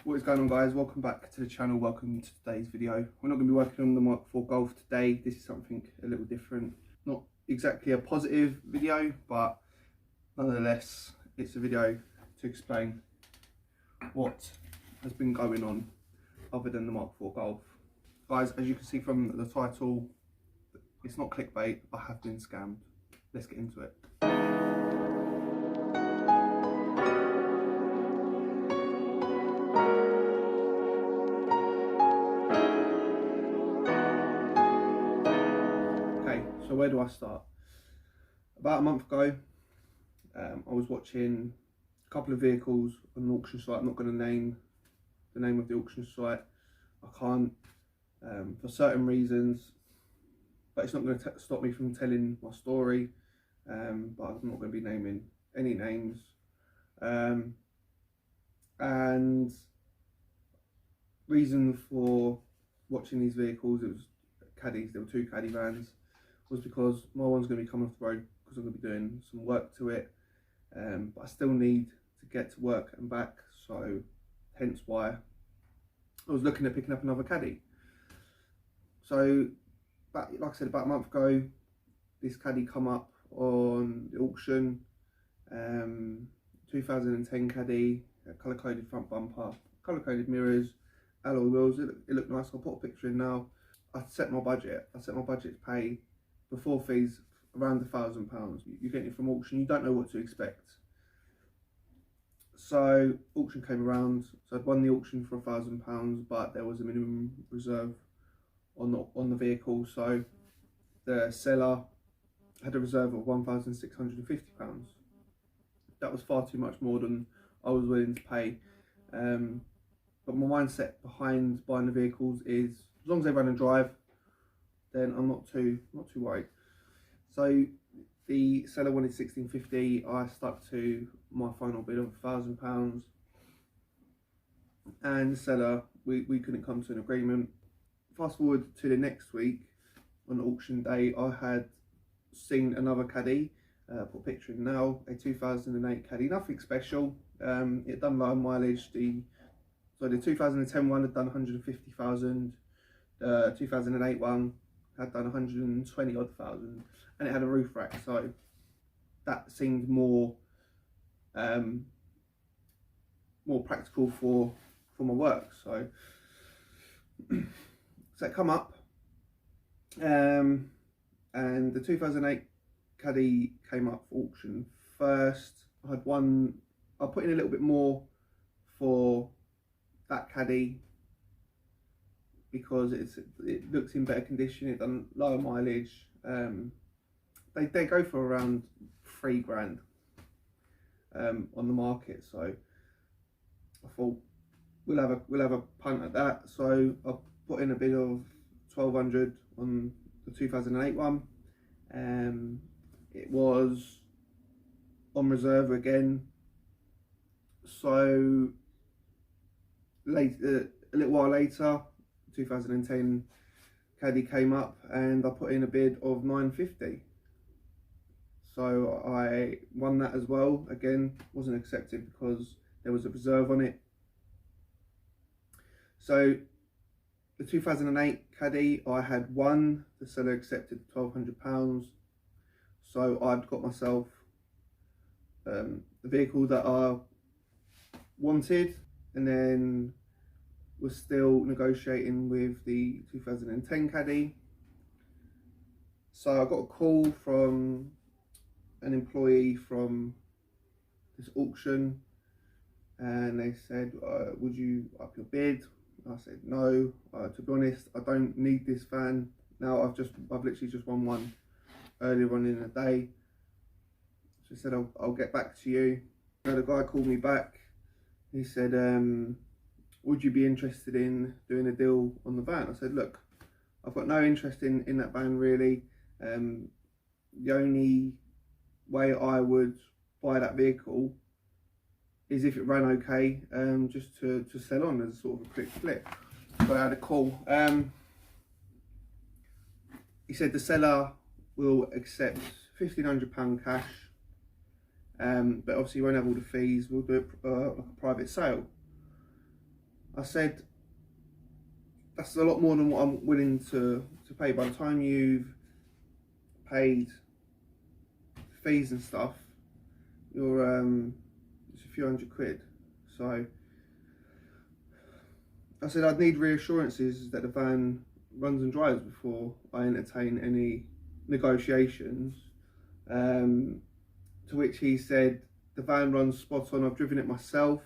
What is going on, guys? Welcome back to the channel. Welcome to today's video. We're not going to be working on the Mark IV Golf today. This is something a little different. Not exactly a positive video, but nonetheless it's a video to explain what has been going on other than the Mark IV Golf. Guys, as you can see from the title, it's not clickbait. I have been scammed. Let's get into it. So where do I start? About a month ago, I was watching a couple of vehicles on an auction site. I'm not going to name the name of the auction site. I can't for certain reasons, but it's not going to stop me from telling my story. But I'm not going to be naming any names. And reason for watching these vehicles, it was caddies. There were two caddy vans. Was because my one's going to be coming off the road because I'm going to be doing some work to it, but I still need to get to work and back, so hence why I was looking at picking up another caddy. So like I said, about a month ago, this caddy come up on the auction, 2010 caddy, colour coded front bumper, colour coded mirrors, alloy wheels. It looked nice. I'll put a picture in now. I set my budget to pay before fees around £1,000. You're getting it from auction, you don't know what to expect. So auction came around, so I'd won the auction for £1,000, but there was a minimum reserve on the vehicle, so the seller had a reserve of £1,650. That was far too much more than I was willing to pay. But my mindset behind buying the vehicles is, as long as they run and drive, then I'm not too worried. So the seller wanted £1,650. I stuck to my final bid of £1,000, and the seller, we couldn't come to an agreement. Fast forward to the next week, on auction day, I had seen another caddy, put a picture in now, a 2008 caddy, nothing special. It done low mileage. The 2010 one had done 150,000. 2008 one had done 120 odd thousand, and it had a roof rack, so that seemed more practical for my work. So it come up, and the 2008 caddy came up for auction first. I put in a little bit more for that caddy because it looks in better condition. It done lower mileage. They go for around £3,000 on the market. So I thought we'll have a punt at that. So I put in a bid of £1,200 on the 2008 one. It was on reserve again. So later, a little while later, 2010 caddy came up, and I put in a bid of £950. So I won that as well. Again, wasn't accepted because there was a reserve on it. So the 2008 caddy, I had won. The seller accepted £1,200. So I'd got myself the vehicle that I wanted, and then was still negotiating with the 2010 caddy. So I got a call from an employee from this auction, and they said, would you up your bid? I said no. To be honest, I don't need this van now. I've literally just won one earlier on in the day. So I said, I'll get back to you. Now the guy called me back. He said, would you be interested in doing a deal on the van? I said, look, I've got no interest in that van really. The only way I would buy that vehicle is if it ran okay, just to sell on as a sort of a quick flip. So I had a call. He said the seller will accept £1,500 cash, but obviously you won't have all the fees. We'll do it like a private sale. I said, that's a lot more than what I'm willing to pay. By the time you've paid fees and stuff, you're it's a few £100. So I said I'd need reassurances that the van runs and drives before I entertain any negotiations. To which he said, the van runs spot on, I've driven it myself.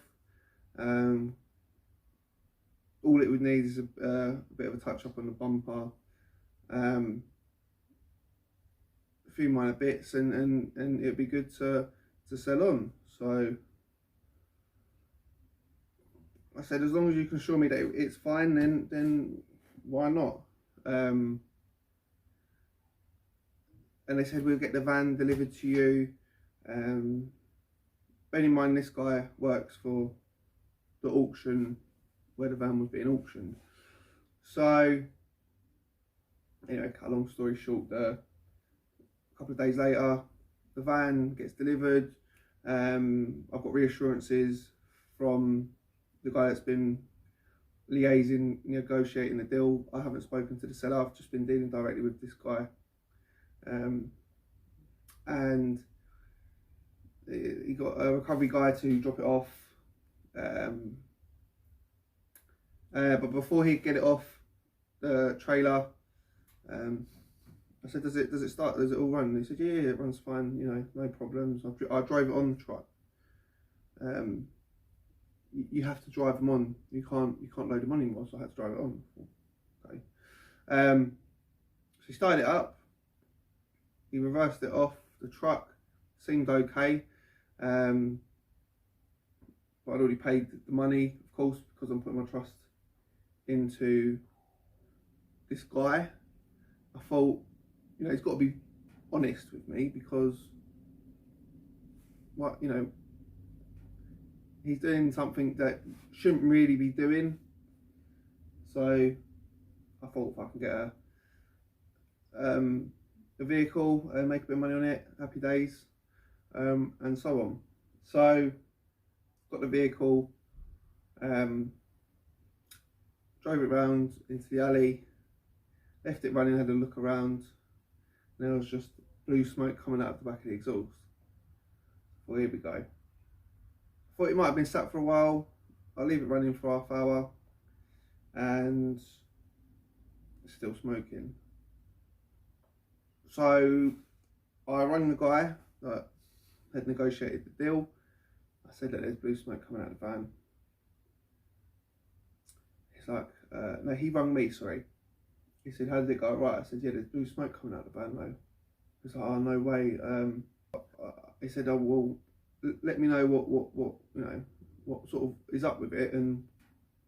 All it would need is a bit of a touch up on the bumper, a few minor bits, and it'd be good to sell on. So I said, as long as you can assure me that it's fine, then why not? And they said, we'll get the van delivered to you. Bearing in mind, this guy works for the auction where the van was being auctioned. So anyway, cut a long story short, a couple of days later, the van gets delivered. I've got reassurances from the guy that's been liaising, negotiating the deal. I haven't spoken to the seller, I've just been dealing directly with this guy. And he got a recovery guy to drop it off. But before he'd get it off the trailer, I said, does it start? Does it all run? And he said, yeah, it runs fine. No problems. I drove it on the truck. You have to drive them on. You can't load them on anymore. So I had to drive it on. Okay. So he started it up. He reversed it off the truck. Seemed okay. But I'd already paid the money, of course, because I'm putting my trust into this guy. I thought, he's got to be honest with me, because he's doing something that shouldn't really be doing. So I thought, if I can get a vehicle and make a bit of money on it, happy days, and so on. So got the vehicle, drove it round into the alley, left it running, had a look around, and there was just blue smoke coming out of the back of the exhaust. Well, here we go. Thought it might have been sat for a while. I'll leave it running for half hour, and it's still smoking. So I rang the guy that had negotiated the deal. I said that there's blue smoke coming out of the van. He's like, no, he rang me, sorry. He said, how did it go? Right, I said, yeah, there's blue smoke coming out of the van though. He's like, oh, no way. He said, oh, well, let me know what sort of is up with it, and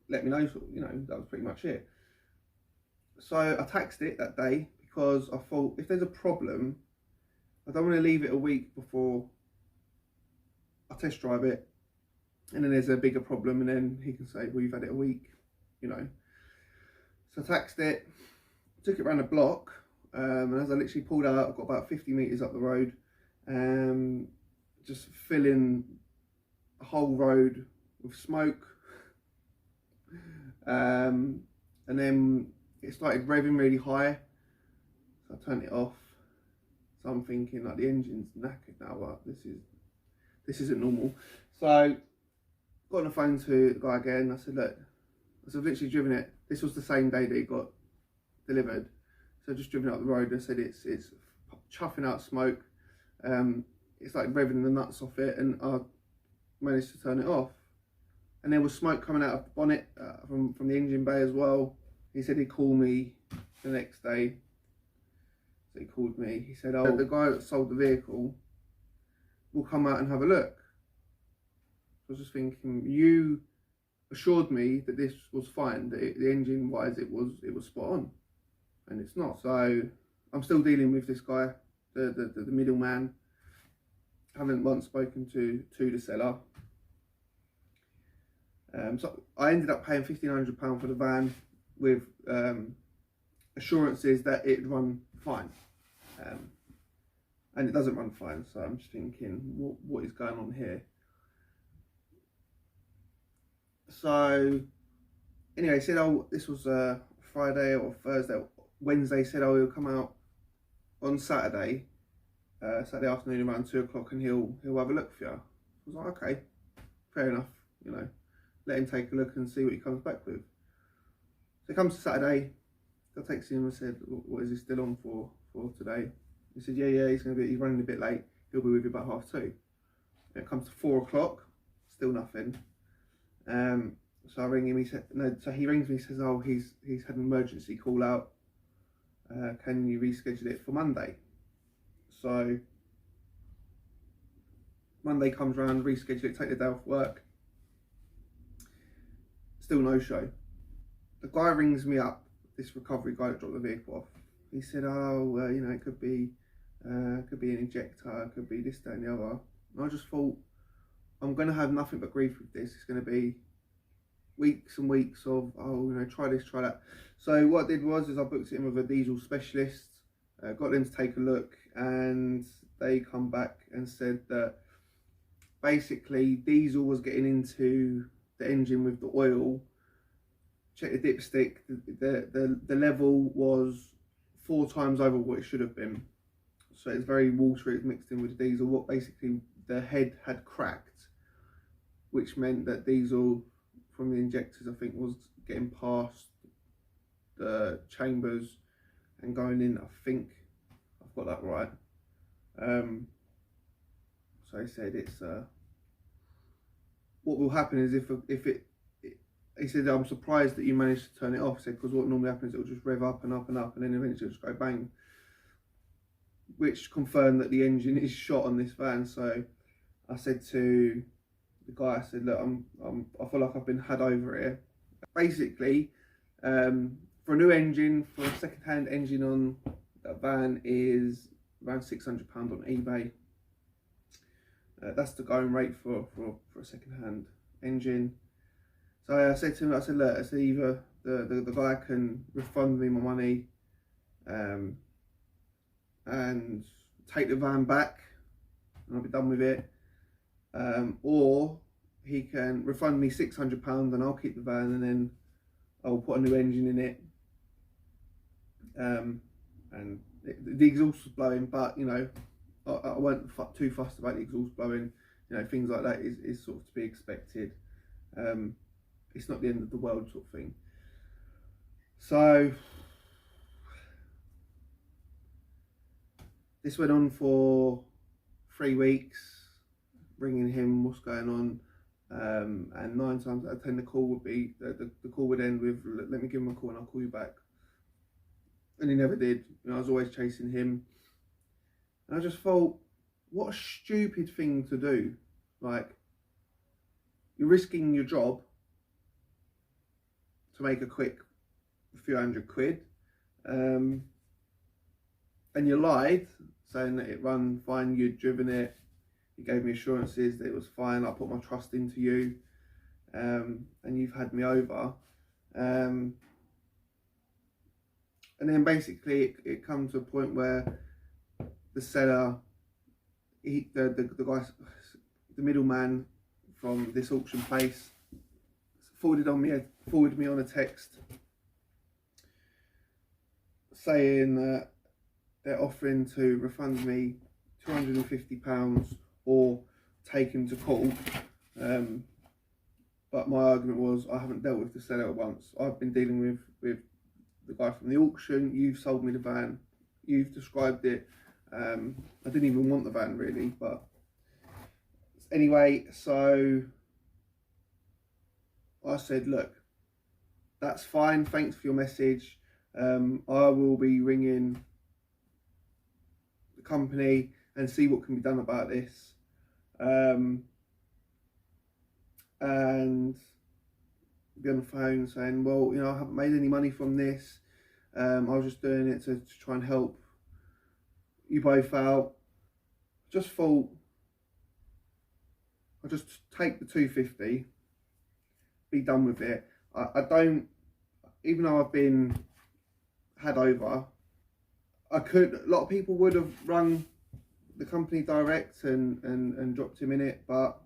let me know, that was pretty much it. So I taxed it that day, because I thought, if there's a problem, I don't want to leave it a week before I test drive it, and then there's a bigger problem, and then he can say, well, you've had it a week, So I taxed it, took it around the block, and as I literally pulled out, I got about 50 metres up the road, just filling the whole road with smoke. And then it started revving really high, so I turned it off. So I'm thinking, like, the engine's knackered now, but this isn't normal. So got on the phone to the guy again. I said, look, I've literally driven it. This was the same day that it got delivered. So just driven up the road. I said, it's chuffing out smoke. It's like revving the nuts off it, and I managed to turn it off. And there was smoke coming out of the bonnet from the engine bay as well. He said he'd call me the next day. So he called me. He said, oh, the guy that sold the vehicle will come out and have a look. I was just thinking, you assured me that this was fine, that the engine wise it was spot on, and it's not. So I'm still dealing with this guy, the middleman. Haven't once spoken to the seller. So I ended up paying £1,500 for the van, with assurances that it'd run fine, and it doesn't run fine. So I'm just thinking, what is going on here? So Anyway, he said, oh, this was Friday or Thursday, Wednesday. He said, oh, he'll come out on Saturday, Saturday afternoon around 2 o'clock, and he'll have a look for you. I was like, okay, fair enough, you know, let him take a look and see what he comes back with. So he comes to Saturday. I texted him and said, what is he still on for today? He said, yeah, he's running a bit late. He'll be with you about 2:30. And it comes to 4 o'clock, still nothing. So I ring him. He said, no. So he rings me. He says, oh, he's had an emergency call out. Can you reschedule it for Monday? So Monday comes around, reschedule it, take the day off work. Still no show. The guy rings me up, this recovery guy that dropped the vehicle off. He said, oh, you know, it could be an injector, it could be this, that and the other. And I just thought, I'm going to have nothing but grief with this. It's going to be weeks and weeks of, oh, you know, try this, try that. So what I did was I booked it in with a diesel specialist, got them to take a look, and they come back and said that basically diesel was getting into the engine with the oil. Check the dipstick, the level was 4 times over what it should have been. So it's very watery, it's mixed in with diesel. What basically the head had cracked, which meant that diesel from the injectors, I think, was getting past the chambers and going in. I think I've got that right. So he said it's what will happen is if it he said, I'm surprised that you managed to turn it off. He said, because what normally happens, it will just rev up and up and up, and then eventually just go bang, which confirmed that the engine is shot on this van. So I said to the guy, I said, look, I feel like I've been had over here. Basically, for a new engine, for a second-hand engine on that van is around £600 on eBay. That's the going rate for a second-hand engine. So I said to him, I said, look, I said, either the guy can refund me my money and take the van back and I'll be done with it, or he can refund me £600 and I'll keep the van and then I'll put a new engine in it. And the exhaust was blowing, but you know, I wasn't too fussed about the exhaust blowing. You know, things like that is sort of to be expected. It's not the end of the world sort of thing. So this went on for 3 weeks, ringing him, what's going on, and 9 times out of 10 the call would be the call would end with, let me give him a call and I'll call you back. And he never did. You know, I was always chasing him, and I just thought, what a stupid thing to do. Like, you're risking your job to make a quick few £100, and you lied, saying that it ran fine, you'd driven it, you gave me assurances that it was fine, I put my trust into you, and you've had me over. And then basically it comes to a point where the seller, the guy, the middleman from this auction place, forwarded me on a text saying that they're offering to refund me £250 or take him to court. But my argument was, I haven't dealt with the seller once. I've been dealing with the guy from the auction. You've sold me the van. You've described it. I didn't even want the van really, but anyway, so I said, look, that's fine, thanks for your message. I will be ringing the company and see what can be done about this. And be on the phone saying, well, you know, I haven't made any money from this. I was just doing it to try and help you both out. Just thought, I'll just take the 250, be done with it. I don't, even though I've been had over, a lot of people would have rung the company direct and dropped him in it, but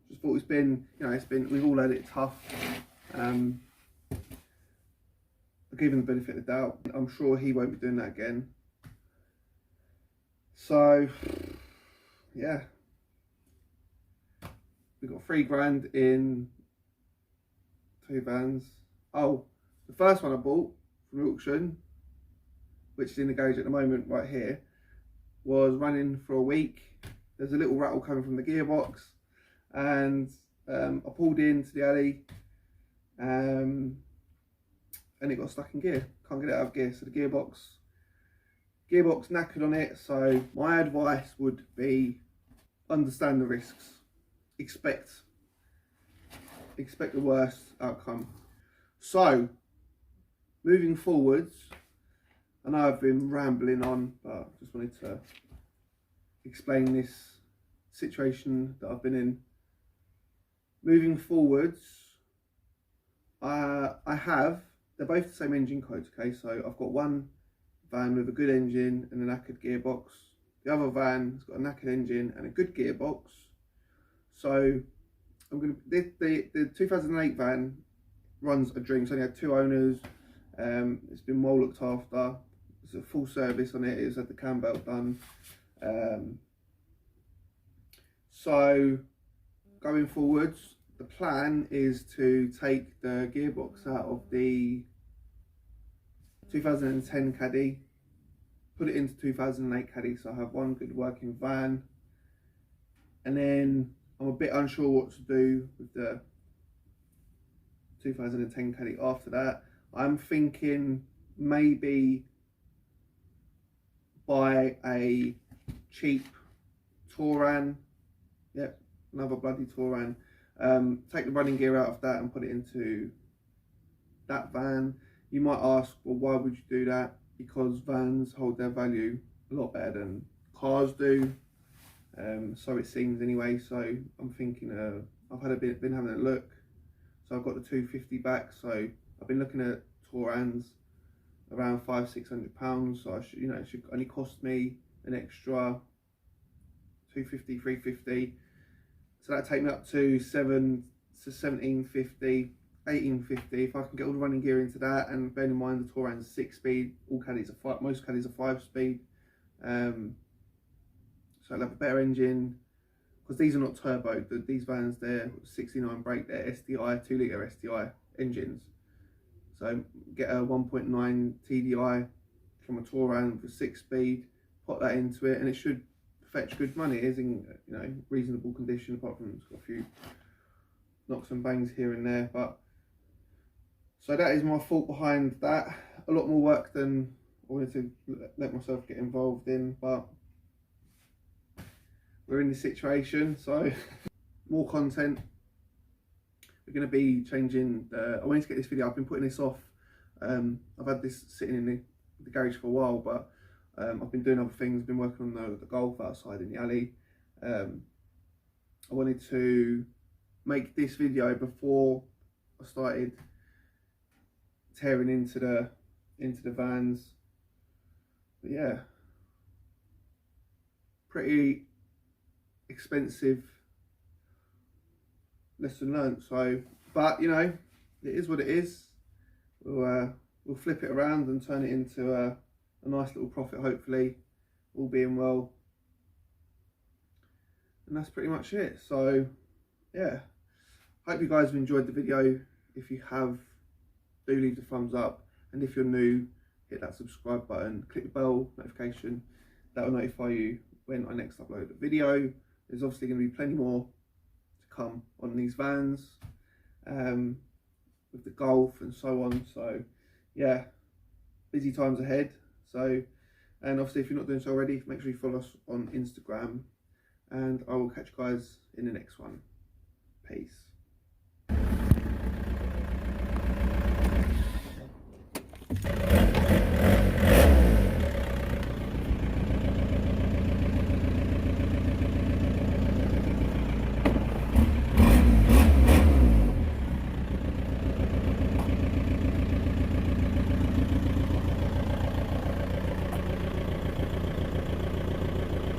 just thought it's been, you know, we've all had it tough. I gave him the benefit of the doubt. I'm sure he won't be doing that again. So, yeah. We got £3 in 2 vans. Oh, the first one I bought from the auction, which is in the garage at the moment right here, was running for a week. There's a little rattle coming from the gearbox, and I pulled into the alley, and it got stuck in gear. Can't get it out of gear, so the gearbox knackered on it. So my advice would be understand the risks, expect the worst outcome. So moving forwards, I know I've been rambling on, but I just wanted to explain this situation that I've been in. Moving forwards, they're both the same engine codes, okay? So I've got one van with a good engine and a knackered gearbox. The other van has got a knackered engine and a good gearbox. So the 2008 van runs a dream. It's only had 2 owners. It's been well looked after. It's a full service on it. It's had the cam belt done. So going forwards, the plan is to take the gearbox out of the 2010 Caddy, put it into 2008 Caddy, so I have one good working van. And then I'm a bit unsure what to do with the 2010 Caddy after that. I'm thinking maybe buy a cheap Touran. Yep, another bloody Touran. Take the running gear out of that and put it into that van. You might ask, well, why would you do that? Because vans hold their value a lot better than cars do. So it seems anyway. So I'm thinking, I've been having a look. So I've got the 250 back. So I've been looking at Tourans around £500–600. So it should only cost me an extra 250, 350. So that'll take me up to 1750, 1850. If I can get all the running gear into that, and bearing in mind the Touran's 6-speed, most caddies are 5-speed. So I'll have a better engine, because these are not turbo. These vans, they're 69 brake, they're STI, 2-litre STI engines. So get a 1.9 TDI from a Touran for 6-speed, put that into it, and it should fetch good money. It is in reasonable condition, apart from it's got a few knocks and bangs here and there. But so that is my fault behind that. A lot more work than I wanted to let myself get involved in, but we're in this situation. So more content. We're going to be changing. I wanted to get this video. I've been putting this off. I've had this sitting in the garage for a while, but I've been doing other things. Been working on the golf outside in the alley. I wanted to make this video before I started tearing into the vans. But yeah, pretty expensive lesson learned. So, but it is what it is. We'll flip it around and turn it into a nice little profit, hopefully, all being well. And that's pretty much it. So yeah, hope you guys have enjoyed the video. If you have, do leave the thumbs up, and if you're new, hit that subscribe button, click the bell notification. That will notify you when I next upload a video. There's obviously going to be plenty more to come on these vans, with the golf and so on. So yeah, busy times ahead. So, and obviously if you're not doing so already, make sure you follow us on Instagram, and I will catch you guys in the next one. Peace.